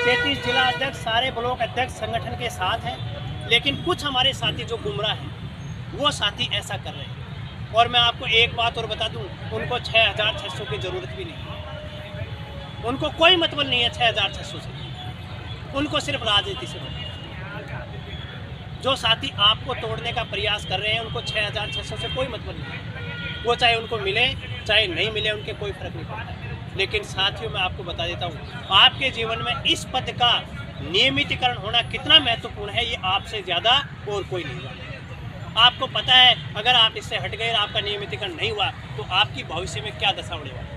33 जिला अध्यक्ष, सारे ब्लॉक अध्यक्ष संगठन के साथ हैं, लेकिन कुछ हमारे साथी जो गुमराह हैं वो साथी ऐसा कर रहे हैं। और मैं आपको एक बात और बता दूं, उनको 6600 की ज़रूरत भी नहीं, उनको कोई मतलब नहीं है 6600 से, उनको सिर्फ राजनीति से मतलब। जो साथी आपको तोड़ने का प्रयास कर रहे हैं उनको 6600 से कोई मतलब नहीं, वो चाहे उनको मिले चाहे नहीं मिले, उनके कोई फर्क नहीं पड़ता। लेकिन साथियों, मैं आपको बता देता हूँ, आपके जीवन में इस पद का नियमितीकरण होना कितना महत्वपूर्ण है, ये आपसे ज़्यादा और कोई नहीं जानता। आपको पता है, अगर आप इससे हट गए, आपका नियमितीकरण नहीं हुआ, तो आपकी भविष्य में क्या दशा होने वाली।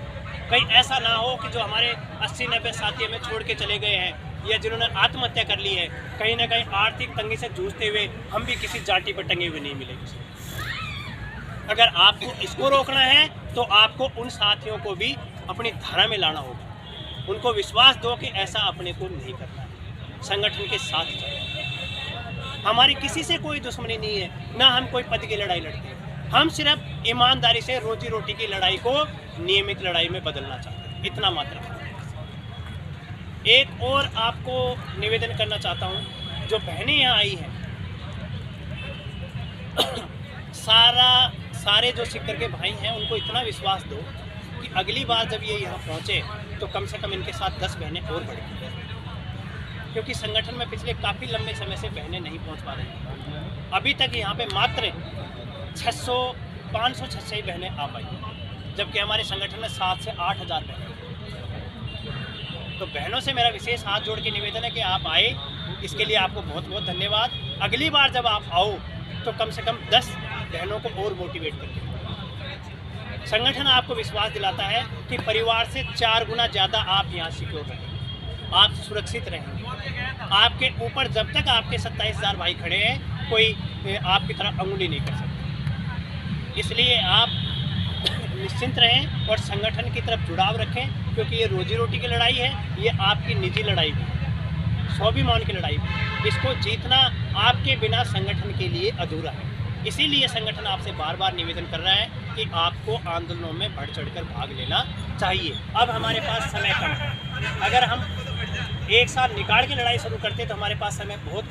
कहीं ऐसा ना हो कि जो हमारे 80-90 साथी हमें छोड़ के चले गए हैं या जिन्होंने आत्महत्या कर ली है, कहीं ना कहीं आर्थिक तंगी से जूझते हुए हम भी किसी जाटी पर टंगे हुए नहीं मिलेंगे। अगर आपको इसको रोकना है तो आपको उन साथियों को भी अपनी धारा में लाना होगा, उनको विश्वास दो कि ऐसा अपने को नहीं करना है, संगठन के साथ चलो। हमारी किसी से कोई दुश्मनी नहीं है, ना हम कोई पद की लड़ाई लड़ते हैं, हम सिर्फ ईमानदारी से रोजी रोटी की लड़ाई को नियमित लड़ाई में बदलना चाहते हैं, इतना मात्र। एक और आपको निवेदन करना चाहता हूँ, जो बहनें यहाँ आई हैं, सारे जो सिक्कर के भाई हैं उनको इतना विश्वास दो कि अगली बार जब ये यहाँ पहुँचे तो कम से कम इनके साथ 10 बहनें और बढ़ेंगी, क्योंकि संगठन में पिछले काफ़ी लंबे समय से बहनें नहीं पहुँच पा रही। अभी तक यहाँ पे मात्र 500-600 ही बहनें आ पाई, जबकि हमारे संगठन में 7 से 8 हज़ार बहनें। तो बहनों से मेरा विशेष हाथ जोड़ के निवेदन है कि आप आए, इसके लिए आपको बहुत बहुत धन्यवाद। अगली बार जब आप आओ तो कम से कम 10 बहनों को और मोटिवेट करके। संगठन आपको विश्वास दिलाता है कि परिवार से 4 गुना ज़्यादा आप यहाँ सिक्योर रहेंगे, आप सुरक्षित रहेंगे। आपके ऊपर जब तक आपके 27,000 भाई खड़े हैं, कोई आपकी तरफ अंगुली नहीं कर सकता। इसलिए आप निश्चिंत रहें और संगठन की तरफ जुड़ाव रखें, क्योंकि ये रोजी रोटी की लड़ाई है, ये आपकी निजी लड़ाई भी है, स्वाभिमान की लड़ाई भी। इसको जीतना आपके बिना संगठन के लिए अधूरा है। इसीलिए संगठन आपसे बार बार निवेदन कर रहा है कि आपको आंदोलनों में बढ़ चढ़कर भाग लेना चाहिए। अब हमारे पास समय कम है, अगर हम 1 साल निकाल के लड़ाई शुरू करते तो हमारे पास समय बहुत